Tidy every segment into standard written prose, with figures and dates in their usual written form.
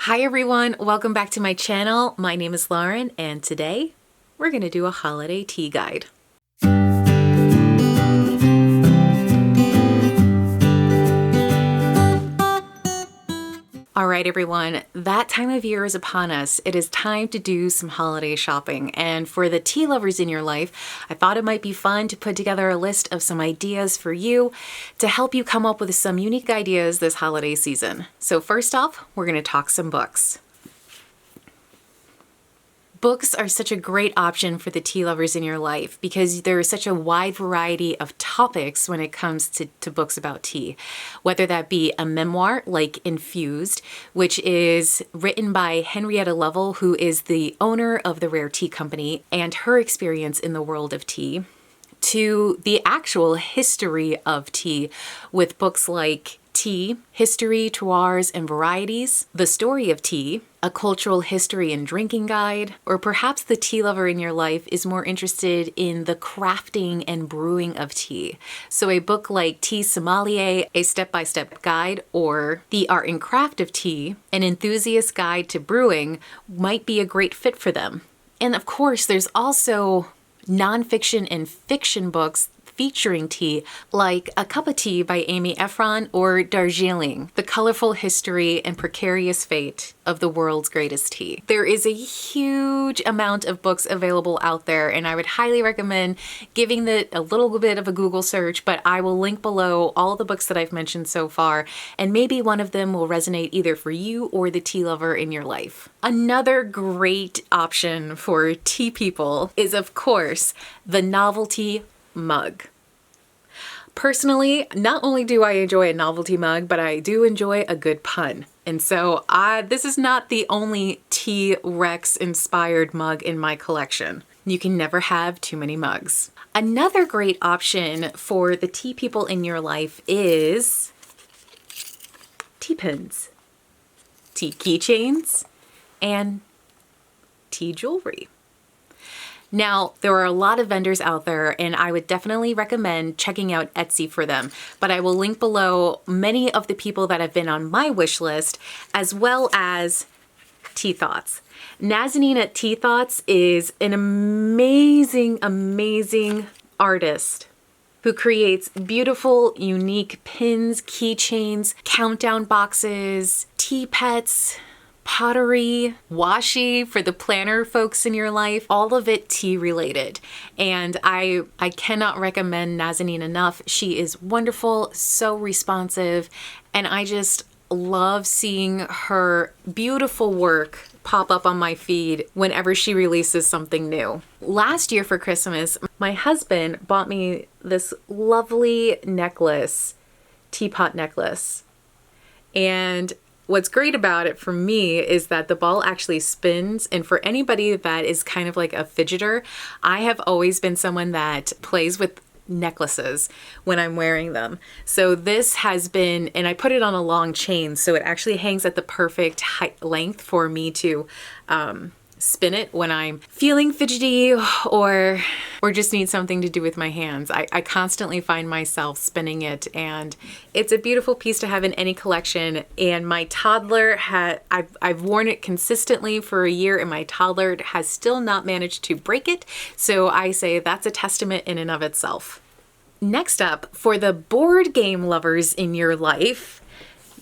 Hi everyone, welcome back to my channel. My name is Lauren and today we're going to do a holiday tea guide. Alright everyone, that time of year is upon us. It is time to do some holiday shopping, and for the tea lovers in your life, I thought it might be fun to put together a list of some ideas for you to help you come up with some unique ideas this holiday season. So first off, we're going to talk some books. Books are such a great option for the tea lovers in your life because there is such a wide variety of topics when it comes to books about tea. Whether that be a memoir like Infused, which is written by Henrietta Lovell, who is the owner of the Rare Tea Company, and her experience in the world of tea, to the actual history of tea with books like Tea, History, Terroirs, and Varieties, The Story of Tea, A Cultural History and Drinking Guide, or perhaps the tea lover in your life is more interested in the crafting and brewing of tea. So a book like Tea Sommelier, A Step-by-Step Guide, or The Art and Craft of Tea, An Enthusiast Guide to Brewing might be a great fit for them. And of course, there's also nonfiction and fiction books featuring tea, like A Cup of Tea by Amy Ephron or Darjeeling, The Colorful History and Precarious Fate of the World's Greatest Tea. There is a huge amount of books available out there, and I would highly recommend giving it a little bit of a Google search, but I will link below all the books that I've mentioned so far, and maybe one of them will resonate either for you or the tea lover in your life. Another great option for tea people is, of course, the Novelty Mug. Personally, not only do I enjoy a novelty mug, but I do enjoy a good pun. And so this is not the only T-Rex inspired mug in my collection. You can never have too many mugs. Another great option for the tea people in your life is tea pins, tea keychains, and tea jewelry. Now, there are a lot of vendors out there, and I would definitely recommend checking out Etsy for them, but I will link below many of the people that have been on my wish list, as well as Tea Thoughts. Nazanin at Tea Thoughts is an amazing, amazing artist who creates beautiful, unique pins, keychains, countdown boxes, tea pets, pottery, washi for the planner folks in your life, all of it tea related. And I cannot recommend Nazanin enough. She is wonderful, so responsive, and I just love seeing her beautiful work pop up on my feed whenever she releases something new. Last year for Christmas, my husband bought me this lovely necklace, teapot necklace. And what's great about it for me is that the ball actually spins, and for anybody that is kind of like a fidgeter, I have always been someone that plays with necklaces when I'm wearing them. So this has been, and I put it on a long chain, so it actually hangs at the perfect height length for me to spin it when I'm feeling fidgety or just need something to do with my hands. I constantly find myself spinning it, and it's a beautiful piece to have in any collection. And my toddler I've worn it consistently for a year, and my toddler has still not managed to break it. So I say that's a testament in and of itself. Next up, for the board game lovers in your life,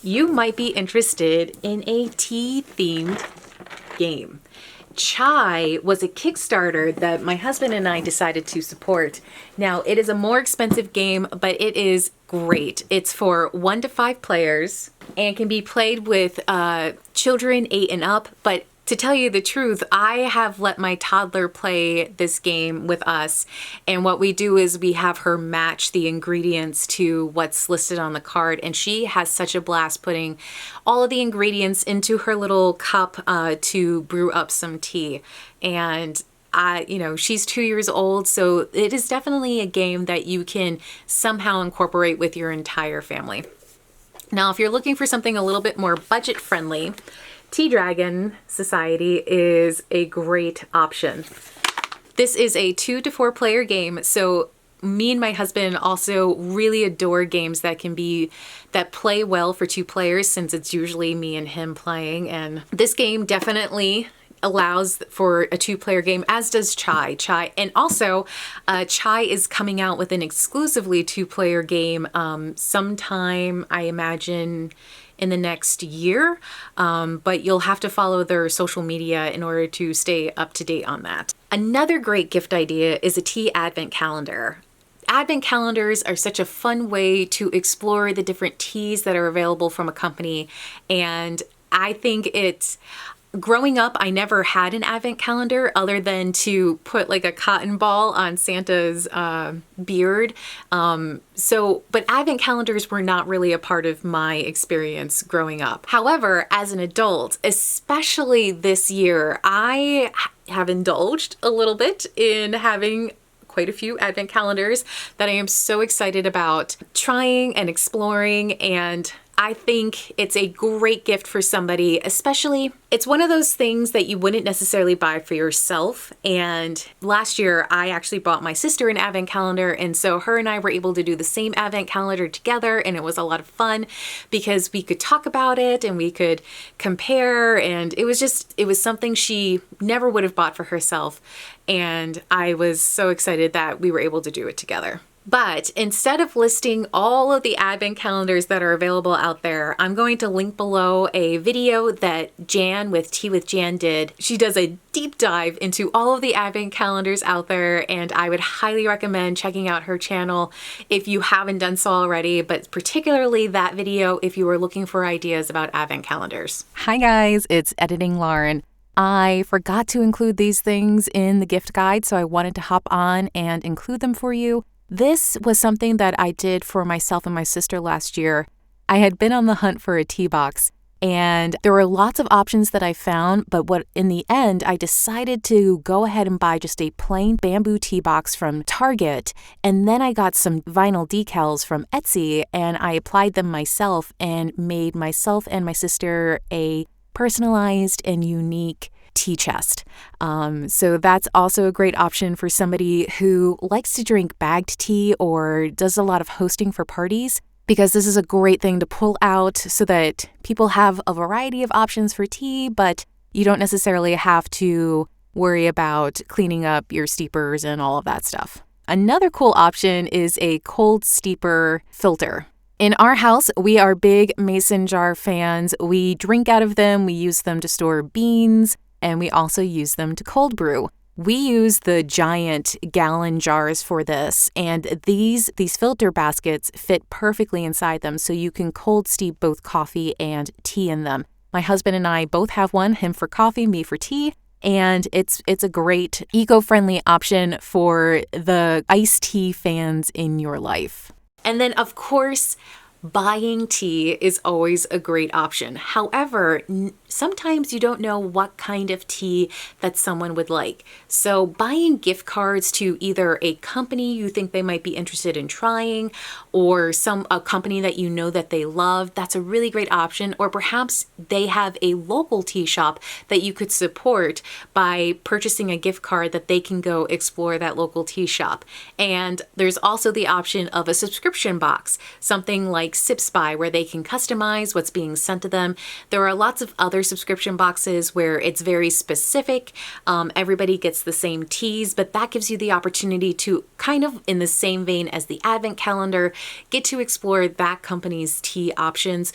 you might be interested in a tea themed game. Chai was a Kickstarter that my husband and I decided to support. Now, it is a more expensive game, but it is great. It's for 1 to 5 players and can be played with children 8 and up, but to tell you the truth, I have let my toddler play this game with us, and what we do is we have her match the ingredients to what's listed on the card, and she has such a blast putting all of the ingredients into her little cup to brew up some tea. And she's 2 years old, so it is definitely a game that you can somehow incorporate with your entire family. Now, if you're looking for something a little bit more budget friendly, Tea Dragon Society is a great option. This is a 2 to 4 player game, so me and my husband also really adore games that play well for two players, since it's usually me and him playing. And this game definitely allows for a two-player game, as does Chai. And also Chai is coming out with an exclusively two-player game sometime, I imagine, in the next year, but you'll have to follow their social media in order to stay up to date on that. Another great gift idea is a tea advent calendar. Advent calendars are such a fun way to explore the different teas that are available from a company, and I think growing up, I never had an advent calendar other than to put like a cotton ball on Santa's beard. But advent calendars were not really a part of my experience growing up. However, as an adult, especially this year, I have indulged a little bit in having quite a few advent calendars that I am so excited about trying and exploring, and I think it's a great gift for somebody, especially it's one of those things that you wouldn't necessarily buy for yourself. And last year I actually bought my sister an advent calendar, and so her and I were able to do the same advent calendar together, and it was a lot of fun because we could talk about it and we could compare, and it was something she never would have bought for herself, and I was so excited that we were able to do it together. But instead of listing all of the advent calendars that are available out there, I'm going to link below a video that Jann with Tea with Jann did. She does a deep dive into all of the advent calendars out there, and I would highly recommend checking out her channel if you haven't done so already, but particularly that video if you are looking for ideas about advent calendars. Hi guys, it's Editing Lauren. I forgot to include these things in the gift guide, so I wanted to hop on and include them for you. This was something that I did for myself and my sister last year. I had been on the hunt for a tea box, and there were lots of options that I found, but in the end, I decided to go ahead and buy just a plain bamboo tea box from Target, and then I got some vinyl decals from Etsy, and I applied them myself and made myself and my sister a personalized and unique tea chest. So that's also a great option for somebody who likes to drink bagged tea or does a lot of hosting for parties, because this is a great thing to pull out so that people have a variety of options for tea, but you don't necessarily have to worry about cleaning up your steepers and all of that stuff. Another cool option is a cold steeper filter. In our house, we are big mason jar fans. We drink out of them, we use them to store beans, and we also use them to cold brew. We use the giant gallon jars for this, and these filter baskets fit perfectly inside them, so you can cold steep both coffee and tea in them. My husband and I both have one, him for coffee, me for tea, and it's a great eco-friendly option for the iced tea fans in your life. And then, of course, buying tea is always a great option. However, sometimes you don't know what kind of tea that someone would like. So buying gift cards to either a company you think they might be interested in trying, or a company that you know that they love, that's a really great option. Or perhaps they have a local tea shop that you could support by purchasing a gift card that they can go explore that local tea shop. And there's also the option of a subscription box, something like Sip Spy, where they can customize what's being sent to them. There are lots of other subscription boxes where it's very specific. Everybody gets the same teas, but that gives you the opportunity to, kind of in the same vein as the advent calendar, get to explore that company's tea options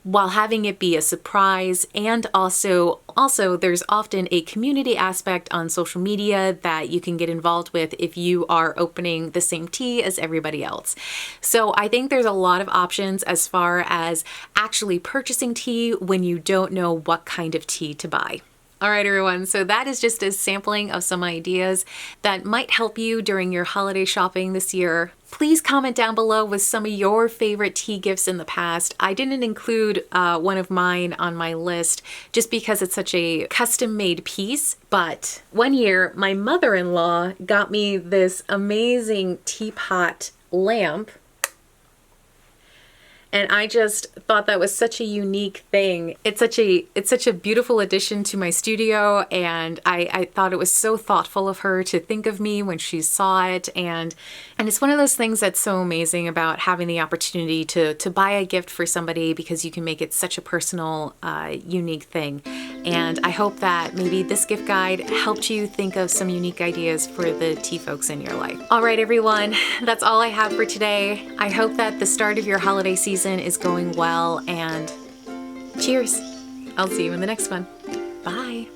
while having it be a surprise. And also there's often a community aspect on social media that you can get involved with if you are opening the same tea as everybody else. So I think there's a lot of options as far as actually purchasing tea when you don't know what kind of tea to buy. All right, everyone, so that is just a sampling of some ideas that might help you during your holiday shopping this year. Please comment down below with some of your favorite tea gifts in the past. I didn't include one of mine on my list just because it's such a custom-made piece, but one year my mother-in-law got me this amazing teapot lamp. And I just thought that was such a unique thing. It's such a beautiful addition to my studio, and I thought it was so thoughtful of her to think of me when she saw it. And it's one of those things that's so amazing about having the opportunity to buy a gift for somebody, because you can make it such a personal, unique thing. And I hope that maybe this gift guide helped you think of some unique ideas for the tea folks in your life. All right, everyone, that's all I have for today. I hope that the start of your holiday season is going well, and cheers. I'll see you in the next one. Bye.